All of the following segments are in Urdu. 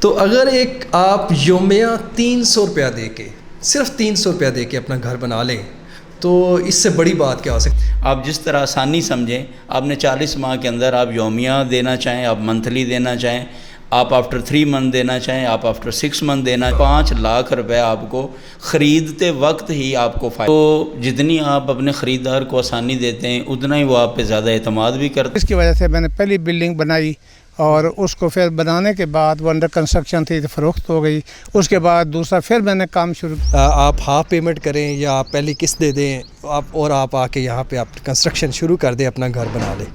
تو اگر ایک آپ یومیہ 300 روپیہ دے کے صرف 300 روپیہ دے کے اپنا گھر بنا لیں تو اس سے بڑی بات کیا ہو سکتی ہے؟ آپ جس طرح آسانی سمجھیں، آپ نے 40 ماہ کے اندر آپ یومیہ دینا چاہیں، آپ منتھلی دینا چاہیں، آپ آفٹر 3 منتھ دینا چاہیں، آپ آفٹر 6 منتھ دینا، 5 لاکھ روپے آپ کو خریدتے وقت ہی آپ کو فائدہ. تو جتنی آپ اپنے خریدار کو آسانی دیتے ہیں اتنا ہی وہ آپ پہ زیادہ اعتماد بھی کرتے ہیں. اس کی وجہ سے میں نے پہلی بلڈنگ بنائی اور اس کو پھر بنانے کے بعد وہ انڈر کنسٹرکشن تھی تو فروخت ہو گئی. اس کے بعد دوسرا پھر میں نے کام شروع آپ ہاف پیمنٹ کریں یا آپ پہلی قسط دے دیں آپ آ کے یہاں پہ آپ کنسٹرکشن شروع کر دیں، اپنا گھر بنا لیں.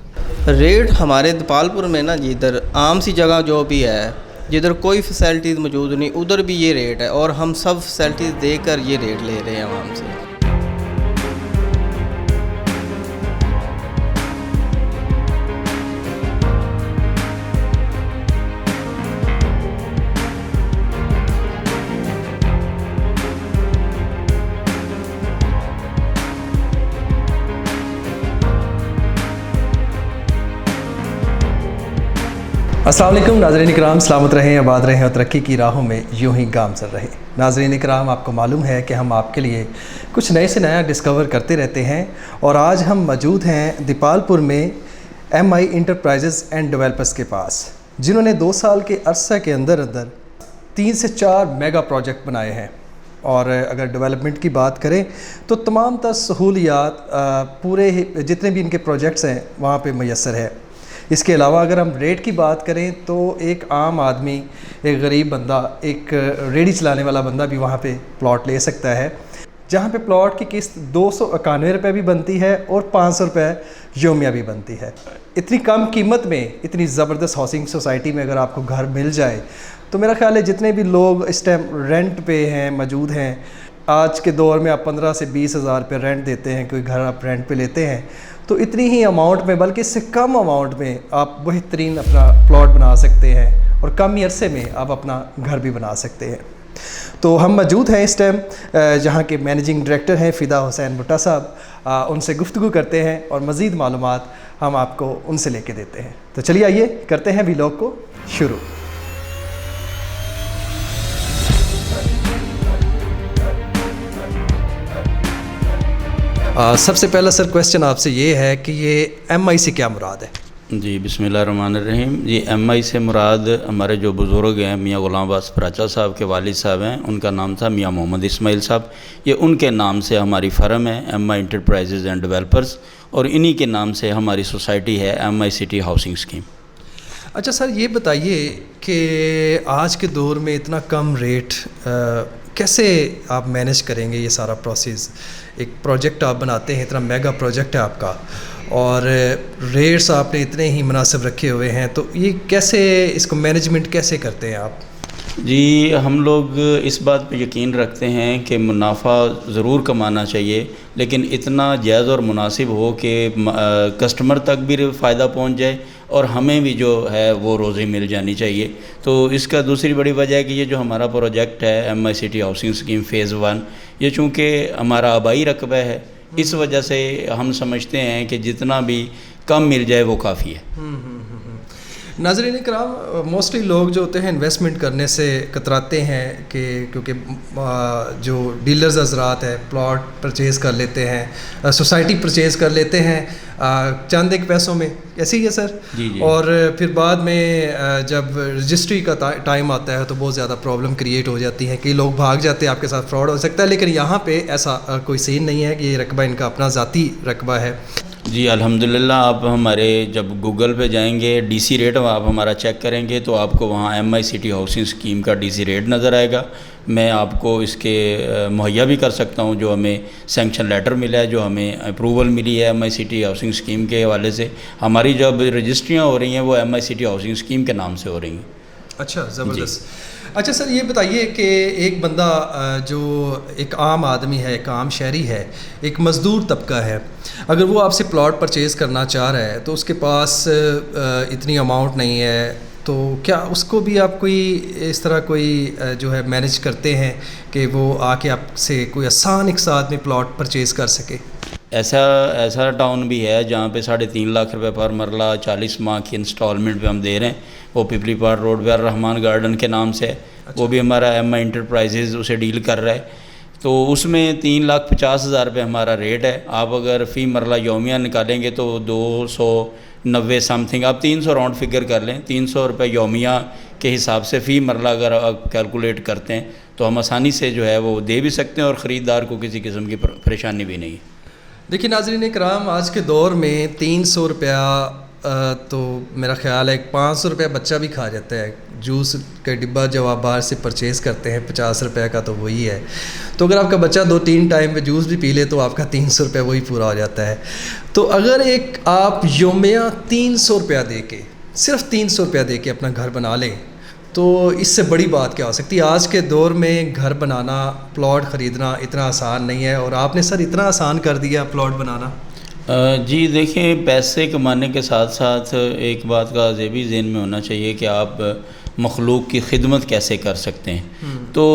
ریٹ ہمارے دیپال پور میں نا جی ادھر عام سی جگہ جو بھی ہے جدھر کوئی فیسلٹیز موجود نہیں ادھر بھی یہ ریٹ ہے، اور ہم سب فیسلٹیز دے کر یہ ریٹ لے رہے ہیں عوام سے. السلام علیکم ناظرین اکرام، سلامت رہیں، آباد رہیں اور ترقی کی راہوں میں یوں ہی گامزن رہیں. ناظرین اکرام، آپ کو معلوم ہے کہ ہم آپ کے لیے کچھ نئے سے نیا ڈسکور کرتے رہتے ہیں، اور آج ہم موجود ہیں دیپال پور میں M I enterprises and developers کے پاس، جنہوں نے 2 سال کے عرصہ کے اندر 3 سے 4 میگا پروجیکٹ بنائے ہیں. اور اگر ڈیولپمنٹ کی بات کریں تو تمام تر سہولیات پورے جتنے بھی ان کے پروجیکٹس ہیں وہاں پہ میسر ہے. اس کے علاوہ اگر ہم ریٹ کی بات کریں تو ایک عام آدمی، ایک غریب بندہ، ایک ریڑھی چلانے والا بندہ بھی وہاں پہ پلاٹ لے سکتا ہے، جہاں پہ پلاٹ کی قسط 291 روپے بھی بنتی ہے اور 500 روپے یومیہ بھی بنتی ہے. اتنی کم قیمت میں اتنی زبردست ہاؤسنگ سوسائٹی میں اگر آپ کو گھر مل جائے تو میرا خیال ہے جتنے بھی لوگ اس ٹائم رینٹ پہ ہیں موجود ہیں، آج کے دور میں آپ 15 سے 20 ہزار روپے رینٹ دیتے ہیں، کوئی گھر آپ رینٹ پہ لیتے ہیں تو اتنی ہی اماؤنٹ میں، بلکہ اس سے کم اماؤنٹ میں آپ بہترین اپنا پلاٹ بنا سکتے ہیں اور کم ہی عرصے میں آپ اپنا گھر بھی بنا سکتے ہیں. تو ہم موجود ہیں اس ٹائم جہاں کے مینیجنگ ڈائریکٹر ہیں فدا حسین بھٹا صاحب. ان سے گفتگو کرتے ہیں اور مزید معلومات ہم آپ کو ان سے لے کے دیتے ہیں. تو چلیے آئیے کرتے ہیں ویلاگ کو شروع. سب سے پہلا سر کویسچن آپ سے یہ ہے کہ یہ ایم آئی سے کیا مراد ہے؟ جی بسم اللہ الرحمن الرحیم. یہ ایم آئی سے مراد ہمارے جو بزرگ ہیں میاں غلام عباس پراچا صاحب کے والد صاحب ہیں، ان کا نام تھا میاں محمد اسماعیل صاحب. یہ ان کے نام سے ہماری فرم ہے M I enterprises and developers, اور انہی کے نام سے ہماری سوسائٹی ہے M I city housing scheme. اچھا سر، یہ بتائیے کہ آج کے دور میں اتنا کم ریٹ کیسے آپ مینیج کریں گے یہ سارا پروسیس؟ ایک پروجیکٹ آپ بناتے ہیں، اتنا میگا پروجیکٹ ہے آپ کا، اور ریٹس آپ نے اتنے ہی مناسب رکھے ہوئے ہیں، تو یہ کیسے اس کو مینجمنٹ کیسے کرتے ہیں آپ؟ جی ہم لوگ اس بات پہ یقین رکھتے ہیں کہ منافع ضرور کمانا چاہیے، لیکن اتنا جائز اور مناسب ہو کہ کسٹمر تک بھی فائدہ پہنچ جائے اور ہمیں بھی جو ہے وہ روزی مل جانی چاہیے. تو اس کا دوسری بڑی وجہ ہے کہ یہ جو ہمارا پروجیکٹ ہے M I city housing scheme phase 1، یہ چونکہ ہمارا آبائی رقبہ ہے، اس وجہ سے ہم سمجھتے ہیں کہ جتنا بھی کم مل جائے وہ کافی ہے. ناظرین کرام، موسٹلی لوگ جو ہوتے ہیں انویسٹمنٹ کرنے سے کتراتے ہیں کہ کیونکہ جو ڈیلرز حضرات ہیں پلاٹ پرچیز کر لیتے ہیں، سوسائٹی پرچیز کر لیتے ہیں چند ایک پیسوں میں، ایسے ہی ہے سر؟ جی جی. اور پھر بعد میں جب رجسٹری کا ٹائم آتا ہے تو بہت زیادہ پرابلم کریٹ ہو جاتی ہے، کئی لوگ بھاگ جاتے ہیں، آپ کے ساتھ فراڈ ہو سکتا ہے. لیکن یہاں پہ ایسا کوئی سین نہیں ہے کہ یہ رقبہ ان کا اپنا ذاتی رقبہ ہے. جی الحمدللہ. آپ ہمارے جب گوگل پہ جائیں گے ڈی سی ریٹ آپ ہمارا چیک کریں گے تو آپ کو وہاں M I city housing scheme کا ڈی سی ریٹ نظر آئے گا. میں آپ کو اس کے مہیا بھی کر سکتا ہوں جو ہمیں سینکشن لیٹر ملا ہے، جو ہمیں اپروول ملی ہے M I city housing scheme کے حوالے سے. ہماری جو اب رجسٹریاں ہو رہی ہیں وہ M I city housing scheme کے نام سے ہو رہی ہیں. اچھا، زبردست. اچھا سر، یہ بتائیے کہ ایک بندہ جو ایک عام آدمی ہے، ایک عام شہری ہے، ایک مزدور طبقہ ہے، اگر وہ آپ سے پلاٹ پرچیز کرنا چاہ رہا ہے تو اس کے پاس اتنی اماؤنٹ نہیں ہے، تو کیا اس کو بھی آپ کوئی اس طرح کوئی جو ہے مینیج کرتے ہیں کہ وہ آ کے آپ سے کوئی آسان ایک ساتھ میں پلاٹ پرچیز کر سکے؟ ایسا ٹاؤن بھی ہے جہاں پہ 3.5 لاکھ روپے پر مرلہ 40 ماہ کی انسٹالمنٹ پہ ہم دے رہے ہیں. وہ پپلی پار روڈ پہ الرحمان گارڈن کے نام سے ہے، وہ بھی ہمارا ایم آئی انٹرپرائزز اسے ڈیل کر رہا ہے۔ تو اس میں 3,50,000 روپے ہمارا ریٹ ہے۔ آپ اگر فی مرلہ یومیہ نکالیں گے تو 290 سم تھنگ، آپ 300 راؤنڈ فگر کر لیں، 300 روپے یومیہ کے حساب سے فی مرلہ اگر آپ کیلکولیٹ کرتے ہیں تو ہم آسانی سے جو ہے وہ دے بھی سکتے ہیں، اور خریدار کو کسی قسم کی پریشانی بھی نہیں ہے۔ دیکھیے ناظرین کرام، آج کے دور میں 300 روپیہ تو میرا خیال ہے 500 روپیہ بچہ بھی کھا جاتا ہے۔ جوس کا ڈبہ جب آپ باہر سے پرچیز کرتے ہیں 50 روپے کا تو وہی ہے، تو اگر آپ کا بچہ 2-3 ٹائم پہ جوس بھی پی لے تو آپ کا 300 روپے وہی پورا ہو جاتا ہے۔ تو اگر ایک آپ یومیہ 300 روپیہ دے کے، صرف 300 روپیہ دے کے اپنا گھر بنا لیں تو اس سے بڑی بات کیا ہو سکتی ہے؟ آج کے دور میں گھر بنانا، پلاٹ خریدنا اتنا آسان نہیں ہے، اور آپ نے سر اتنا آسان کر دیا پلاٹ بنانا۔ جی دیکھیں، پیسے کمانے کے ساتھ ساتھ ایک بات کا یہ بھی ذہن میں ہونا چاہیے کہ آپ مخلوق کی خدمت کیسے کر سکتے ہیں۔ تو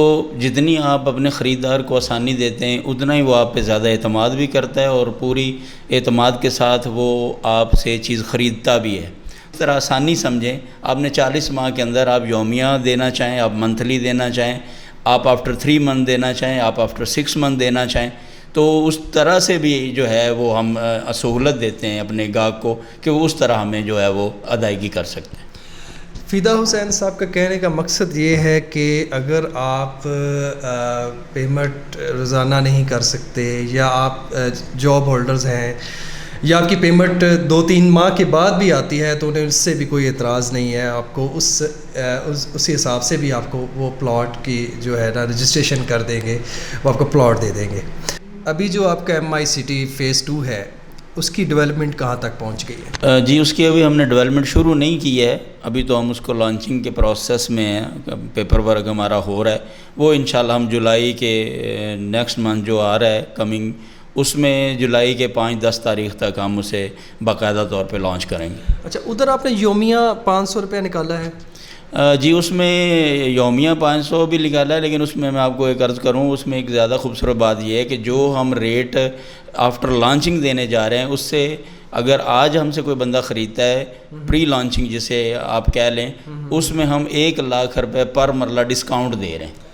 جتنی آپ اپنے خریدار کو آسانی دیتے ہیں اتنا ہی وہ آپ پہ زیادہ اعتماد بھی کرتا ہے، اور پوری اعتماد کے ساتھ وہ آپ سے چیز خریدتا بھی ہے۔ اس طرح آسانی سمجھیں، آپ نے 40 ماہ کے اندر آپ یومیہ دینا چاہیں، آپ منتھلی دینا چاہیں، آپ آفٹر 3 منتھ دینا چاہیں، آپ آفٹر 6 منتھ دینا چاہیں، تو اس طرح سے بھی جو ہے وہ ہم سہولت دیتے ہیں اپنے گاہک کو کہ وہ اس طرح ہمیں جو ہے وہ ادائیگی کر سکتے ہیں۔ فدا حسین صاحب کا کہنے کا مقصد یہ ہے کہ اگر آپ پیمنٹ روزانہ نہیں کر سکتے، یا آپ جاب ہولڈرز ہیں، یا آپ کی پیمنٹ 2-3 ماہ کے بعد بھی آتی ہے تو انہیں اس سے بھی کوئی اعتراض نہیں ہے، آپ کو اسی حساب سے بھی آپ کو وہ پلاٹ کی جو ہے نا رجسٹریشن کر دیں گے، وہ آپ کو پلاٹ دے دیں گے۔ ابھی جو آپ کا ایم آئی سٹی فیز 2 ہے، اس کی ڈیولپمنٹ کہاں تک پہنچ گئی ہے؟ جی اس کی ابھی ہم نے ڈیولپمنٹ شروع نہیں کی ہے، ابھی تو ہم اس کو لانچنگ کے پروسیس میں ہیں، پیپر ورک ہمارا ہو رہا ہے، وہ انشاءاللہ ہم جولائی کے نیکسٹ منتھ جو آ رہا ہے کمنگ، اس میں جولائی کے 5-10 تاریخ تک ہم اسے باقاعدہ طور پہ لانچ کریں گے۔ اچھا، ادھر آپ نے یومیہ 500 روپیہ نکالا ہے؟ جی اس میں یومیہ 500 بھی نکالا ہے، لیکن اس میں آپ کو ایک عرض کروں، اس میں ایک زیادہ خوبصورت بات یہ ہے کہ جو ہم ریٹ آفٹر لانچنگ دینے جا رہے ہیں، اس سے اگر آج ہم سے کوئی بندہ خریدتا ہے پری لانچنگ جسے آپ کہہ لیں، اس میں ہم 1,00,000 روپے پر مرلہ ڈسکاؤنٹ دے رہے ہیں۔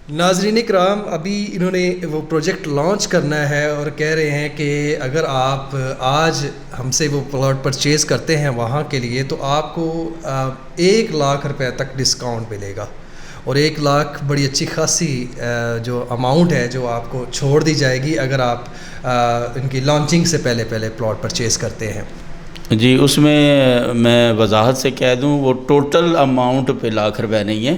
ناظرین کرام، ابھی انہوں نے وہ پروجیکٹ لانچ کرنا ہے اور کہہ رہے ہیں کہ اگر آپ آج ہم سے وہ پلاٹ پرچیز کرتے ہیں وہاں کے لیے تو آپ کو 1,00,000 روپے تک ڈسکاؤنٹ ملے گا، اور 1,00,000 بڑی اچھی خاصی جو اماؤنٹ ہے جو آپ کو چھوڑ دی جائے گی اگر آپ ان کی لانچنگ سے پہلے پلاٹ پرچیز کرتے ہیں۔ جی اس میں وضاحت سے کہہ دوں، وہ ٹوٹل اماؤنٹ پہ 1,00,000 روپے نہیں ہے،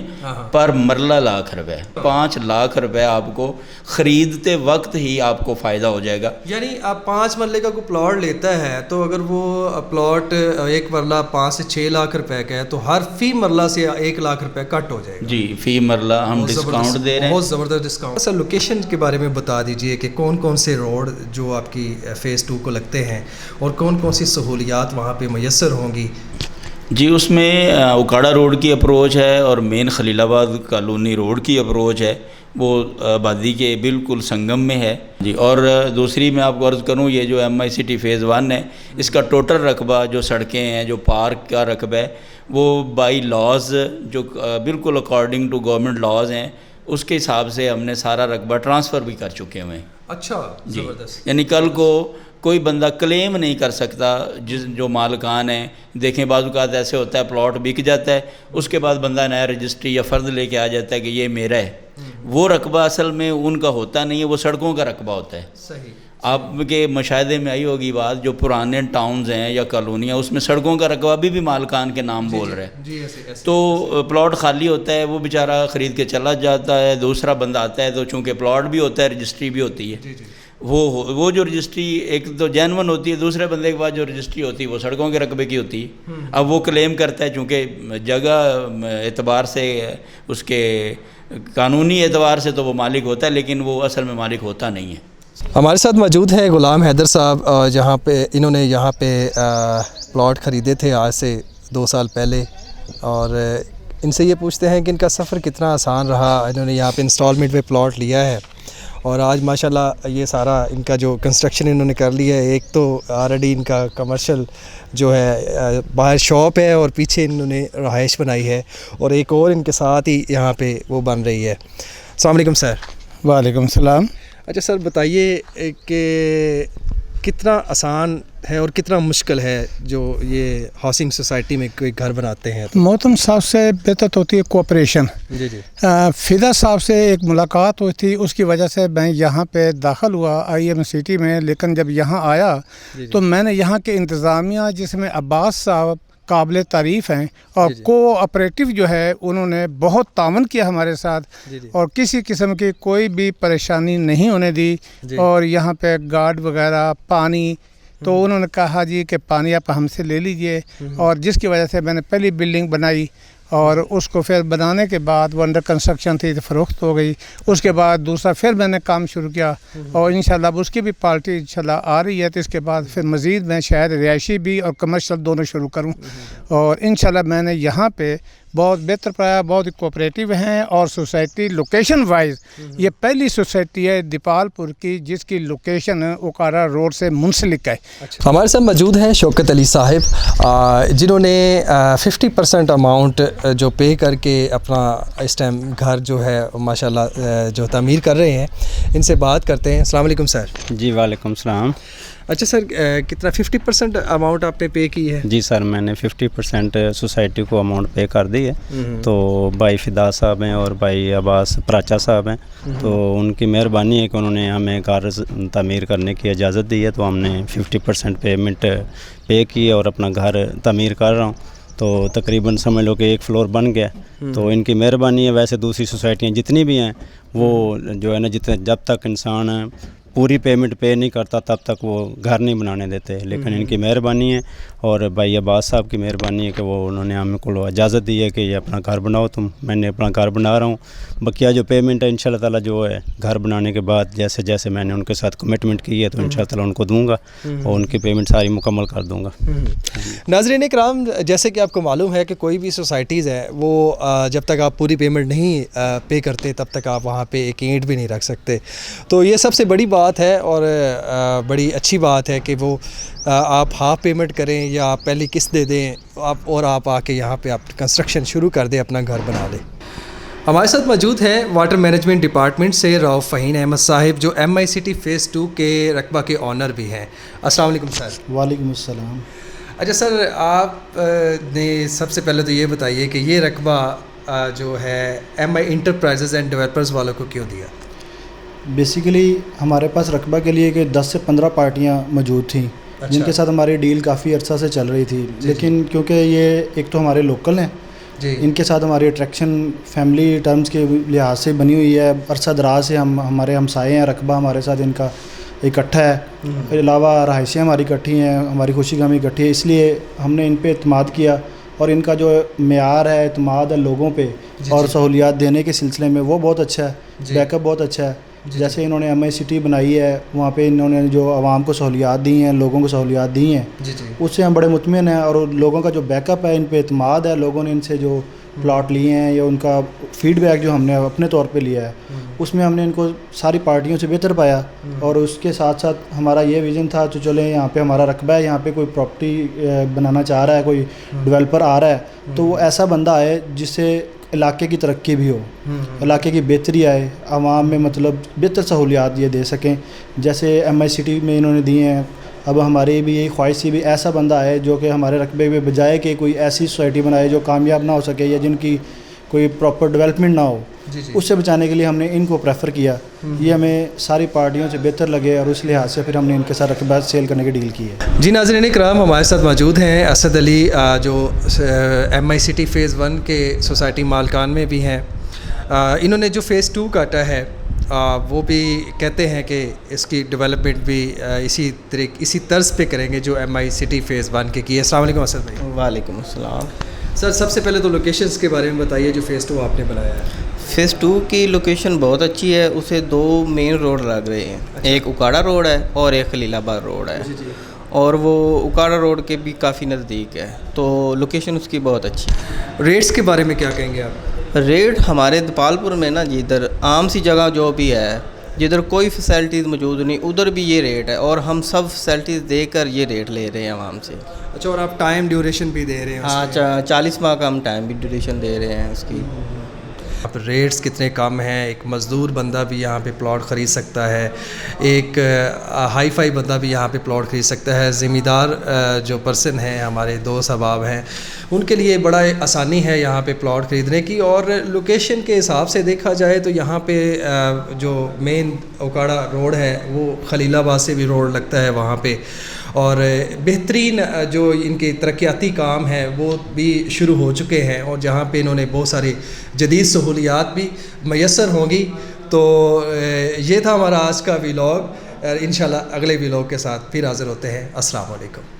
پر مرلہ 1,00,000 روپے، 5,00,000 روپے آپ کو خریدتے وقت ہی آپ کو فائدہ ہو جائے گا۔ یعنی آپ 5 مرلے کا کوئی پلاٹ لیتا ہے تو اگر وہ پلاٹ ایک مرلہ 5 سے 6 لاکھ روپے کا ہے تو ہر فی مرلہ سے 1,00,000 روپے کٹ ہو جائے گا۔ جی فی مرلہ ہم ڈسکاؤنٹ دے رہے ہیں، بہت زبردست ڈسکاؤنٹ۔ سر لوکیشن کے بارے میں بتا دیجئے کہ کون کون سے روڈ جو آپ کی فیز 2 کو لگتے ہیں اور کون کون سی سہولیات وہاں پہ میسر ہوں گی؟ جی اس میں اکاڑا روڈ کی اپروچ ہے، اور مین خلیل آباد کالونی روڈ کی اپروچ ہے، وہ آبادی کے بالکل سنگم میں ہے۔ جی اور دوسری میں آپ کو عرض کروں، یہ جو ایم آئی سٹی فیز 1 ہے، اس کا ٹوٹل رقبہ جو سڑکیں ہیں، جو پارک کا رقبہ ہے، وہ بائی لاز جو بالکل اکارڈنگ ٹو گورنمنٹ لاز ہیں، اس کے حساب سے ہم نے سارا رقبہ ٹرانسفر بھی کر چکے ہوئے ہیں۔ اچھا، جی زبردست۔ یعنی کل کو کوئی بندہ کلیم نہیں کر سکتا، جو مالکان ہیں، دیکھیں بعض اوقات ایسے ہوتا ہے پلاٹ بک جاتا ہے، اس کے بعد بندہ نیا رجسٹری یا فرد لے کے آ جاتا ہے کہ یہ میرا ہے، وہ رقبہ اصل میں ان کا ہوتا نہیں ہے، وہ سڑکوں کا رقبہ ہوتا ہے۔ صحیح۔ آپ کے مشاہدے میں آئی ہوگی بات، جو پرانے ٹاؤنز ہیں یا کالونیاں، اس میں سڑکوں کا رقبہ بھی مالکان کے نام بول رہے ہیں۔ جی ایسے تو پلاٹ خالی ہوتا ہے، وہ بیچارہ خرید کے چلا جاتا ہے، دوسرا بندہ آتا ہے، تو چونکہ پلاٹ بھی ہوتا ہے، رجسٹری بھی ہوتی ہے، وہ جو رجسٹری ایک تو جینون ہوتی ہے، دوسرے بندے کے بعد جو رجسٹری ہوتی ہے وہ سڑکوں کے رقبے کی ہوتی ہے۔ اب وہ کلیم کرتا ہے، چونکہ جگہ اعتبار سے، اس کے قانونی اعتبار سے تو وہ مالک ہوتا ہے، لیکن وہ اصل میں مالک ہوتا نہیں ہے۔ ہمارے ساتھ موجود ہیں غلام حیدر صاحب، جہاں پہ انہوں نے یہاں پہ پلاٹ خریدے تھے آج سے 2 سال پہلے، اور ان سے یہ پوچھتے ہیں کہ ان کا سفر کتنا آسان رہا. انہوں نے یہاں پہ انسٹالمنٹ پہ پلاٹ لیا ہے اور آج ماشاءاللہ یہ سارا ان کا جو کنسٹرکشن انہوں نے کر لیا ہے. ایک تو آلریڈی ان کا کمرشل جو ہے باہر شاپ ہے اور پیچھے انہوں نے رہائش بنائی ہے, اور ایک اور ان کے ساتھ ہی یہاں پہ وہ بن رہی ہے. السلام علیکم سر. وعلیکم السلام. اچھا سر, بتائیے کہ کتنا آسان ہے اور کتنا مشکل ہے جو یہ ہاؤسنگ سوسائٹی میں کوئی گھر بناتے ہیں؟ محترم صاحب سے بہتر ہوتی ہے کوآپریشن. جی جی. فدا صاحب سے ایک ملاقات ہوئی تھی, اس کی وجہ سے میں یہاں پہ داخل ہوا IM سٹی میں. لیکن جب یہاں آیا تو میں نے یہاں کے انتظامیہ جس میں عباس صاحب قابل تعریف ہیں اور کوآپریٹو جو ہے انہوں نے بہت تعاون کیا ہمارے ساتھ, اور کسی قسم کی کوئی بھی پریشانی نہیں ہونے دی. اور یہاں پہ گارڈ وغیرہ پانی تو انہوں نے کہا جی کہ پانی آپ ہم سے لے لیجئے, اور جس کی وجہ سے میں نے پہلی بلڈنگ بنائی اور اس کو پھر بنانے کے بعد وہ انڈر کنسٹرکشن تھی تو فروخت ہو گئی. اس کے بعد دوسرا پھر میں نے کام شروع کیا اور انشاءاللہ اب اس کی بھی پارٹی انشاءاللہ آ رہی ہے. تو اس کے بعد پھر مزید میں شاید رہائشی بھی اور کمرشل دونوں شروع کروں, اور انشاءاللہ میں نے یہاں پہ بہت بہتر پایا. بہت کوآپریٹو ہیں, اور سوسائٹی لوکیشن وائز یہ پہلی سوسائٹی ہے دیپال پور کی جس کی لوکیشن اوکارا روڈ سے منسلک ہے. ہمارے ساتھ موجود ہیں شوکت علی صاحب, جنہوں نے 50% اماؤنٹ جو پے کر کے اپنا اس ٹائم گھر جو ہے ماشاءاللہ جو تعمیر کر رہے ہیں. ان سے بات کرتے ہیں. السلام علیکم سر. جی وعلیکم السلام. اچھا سر, کتنا 50% اماؤنٹ آپ نے پے کی ہے؟ جی سر, میں نے 50% سوسائٹی کو اماؤنٹ پے کر دی ہے. تو بھائی فدا صاحب ہیں اور بھائی عباس پراچا صاحب ہیں, تو ان کی مہربانی ہے کہ انہوں نے ہمیں گھر تعمیر کرنے کی اجازت دی ہے. تو ہم نے 50% پیمنٹ پے کی اور اپنا گھر تعمیر کر رہا ہوں. تو تقریباً سمجھ لو کہ ایک فلور بن گیا. تو ان کی مہربانی ہے. ویسے دوسری سوسائٹیاں جتنی بھی ہیں وہ جو ہے نا جب تک انسان پوری پیمنٹ پے نہیں کرتا تب تک وہ گھر نہیں بنانے دیتے. لیکن ان کی مہربانی ہے اور بھائی عباس صاحب کی مہربانی ہے کہ وہ انہوں نے ہم کو اجازت دی ہے کہ یہ اپنا گھر بناؤ تم. میں نے اپنا گھر بنا رہا ہوں. بقیہ جو پیمنٹ ہے انشاءاللہ تعالیٰ جو ہے گھر بنانے کے بعد جیسے جیسے میں نے ان کے ساتھ کمٹمنٹ کی ہے تو انشاءاللہ تعالیٰ ان کو دوں گا اور ان کی پیمنٹ ساری مکمل کر دوں گا. ناظرین اکرام, جیسے کہ آپ کو معلوم ہے کہ کوئی بھی سوسائٹیز ہے وہ جب تک آپ پوری پیمنٹ نہیں پے کرتے تب تک آپ وہاں پہ ایک اینٹ بھی نہیں رکھ سکتے. تو یہ سب سے بڑی بات ہے اور بڑی اچھی بات ہے کہ وہ آپ ہاف پیمنٹ کریں یا آپ پہلی قسط دے دیں اور آپ آ کے یہاں پہ آپ کنسٹرکشن شروع کر دیں, اپنا گھر بنا لیں. ہمارے ساتھ موجود ہیں واٹر مینجمنٹ ڈپارٹمنٹ سے رؤف فہین احمد صاحب, جو MICT فیز 2 کے رقبہ کے آنر بھی ہیں. السلام علیکم سر. وعلیکم السلام. اچھا سر, آپ نے سب سے پہلے تو یہ بتائیے کہ یہ رقبہ جو ہے MI انٹرپرائزز اینڈ ڈیولپرز والوں کو کیوں دیا؟ بیسیکلی ہمارے پاس رقبہ کے لیے کہ 10 سے 15 پارٹیاں موجود تھیں جن کے ساتھ ہماری ڈیل کافی عرصہ سے چل رہی تھی. لیکن کیونکہ یہ ایک تو ہمارے لوکل ہیں, ان کے ساتھ ہماری اٹریکشن فیملی ٹرمز کے لحاظ سے بنی ہوئی ہے. عرصہ دراز سے ہمارے ہمسائے ہیں, رقبہ ہمارے ساتھ ان کا اکٹھا ہے. اس علاوہ رہائشیں ہماری اکٹھی ہیں, ہماری خوشی غمی اکٹھی ہے. اس لیے ہم نے ان پہ اعتماد کیا اور ان کا جو معیار ہے اعتماد ہے لوگوں پہ اور سہولیات دینے کے سلسلے میں وہ بہت اچھا ہے. بیک اپ بہت اچھا ہے. جیسے انہوں نے MICT بنائی ہے وہاں پہ انہوں نے جو عوام کو سہولیات دی ہیں, لوگوں کو سہولیات دی ہیں, اس سے ہم بڑے مطمئن ہیں. اور لوگوں کا جو بیک اپ ہے ان پہ اعتماد ہے. لوگوں نے ان سے جو پلاٹ لیے ہیں یا ان کا فیڈ بیک جو ہم نے اپنے طور پہ لیا ہے اس میں ہم نے ان کو ساری پارٹیوں سے بہتر پایا. اور اس کے ساتھ ساتھ ہمارا یہ ویژن تھا تو چلیں یہاں پہ ہمارا رقبہ ہے, یہاں پہ کوئی پراپرٹی بنانا چاہ رہا ہے, کوئی ڈیولپر آ رہا ہے تو وہ ایسا بندہ آئے جس سے علاقے کی ترقی بھی ہو, علاقے کی بہتری آئے, عوام میں مطلب بہتر سہولیات یہ دے سکیں جیسے MICT میں انہوں نے دی ہیں. اب ہماری بھی یہی خواہش تھی بھی ایسا بندہ آئے جو کہ ہمارے رقبے میں بجائے کہ کوئی ایسی سوسائٹی بنائے جو کامیاب نہ ہو سکے یا جن کی کوئی پراپر ڈیولپمنٹ نہ ہو, اس سے بچانے کے لیے ہم نے ان کو پریفر کیا. یہ ہمیں ساری پارٹیوں سے بہتر لگے اور اس لحاظ سے پھر ہم نے ان کے ساتھ رقبہ سیل کرنے کی ڈیل کی ہے. جی ناظرین کرام, ہمارے ساتھ موجود ہیں اسد علی جو MICT فیز 1 کے سوسائٹی مالکان میں بھی ہیں. انہوں نے جو فیز 2 کاٹا ہے وہ بھی کہتے ہیں کہ اس کی ڈیولپمنٹ بھی اسی طرز پہ کریں گے جو MICT فیز 1 کے کی ہے. السلام علیکم اسد بھائی. وعلیکم السلام. سر سب سے پہلے تو لوکیشنز کے بارے میں بتائیے جو فیز 2 آپ نے بنایا ہے. فیز 2 کی لوکیشن بہت اچھی ہے. اسے 2 مین روڈ لگ رہے ہیں, ایک اکاڑا روڈ ہے اور ایک خلیل آباد روڈ ہے. اور وہ اکاڑا روڈ کے بھی کافی نزدیک ہے، تو لوکیشن اس کی بہت اچھی ہے۔ ریٹس کے بارے میں کیا کہیں گے آپ؟ ریٹ ہمارے دپال پور میں نا جی ادھر عام سی جگہ جو بھی ہے جدھر کوئی فیسلٹیز موجود نہیں ادھر بھی یہ ریٹ ہے، اور ہم سب فیسلٹیز دے کر یہ ریٹ لے رہے ہیں عوام سے۔ اچھا، اور آپ ٹائم ڈیوریشن بھی دے رہے ہیں؟ ہاں 40 ماہ کا ہم ٹائم بھی ڈیوریشن دے رہے ہیں اس کی۔ اب ریٹس کتنے کم ہیں، ایک مزدور بندہ بھی یہاں پہ پلاٹ خرید سکتا ہے، ایک ہائی فائی بندہ بھی یہاں پہ پلاٹ خرید سکتا ہے، ذمہ دار جو پرسن ہیں ہمارے دوست احباب ہیں ان کے لیے بڑا آسانی ہے یہاں پہ پلاٹ خریدنے کی۔ اور لوکیشن کے حساب سے دیکھا جائے تو یہاں پہ جو مین اوکاڑا روڈ ہے وہ خلیل آباد سے بھی روڈ لگتا ہے وہاں پہ، اور بہترین جو ان کے ترقیاتی کام ہیں وہ بھی شروع ہو چکے ہیں، اور جہاں پہ انہوں نے بہت ساری جدید سہولیات بھی میسر ہوں گی۔ تو یہ تھا ہمارا آج کا ویلاگ، انشاءاللہ اگلے ویلاگ کے ساتھ پھر حاضر ہوتے ہیں۔ السلام علیکم۔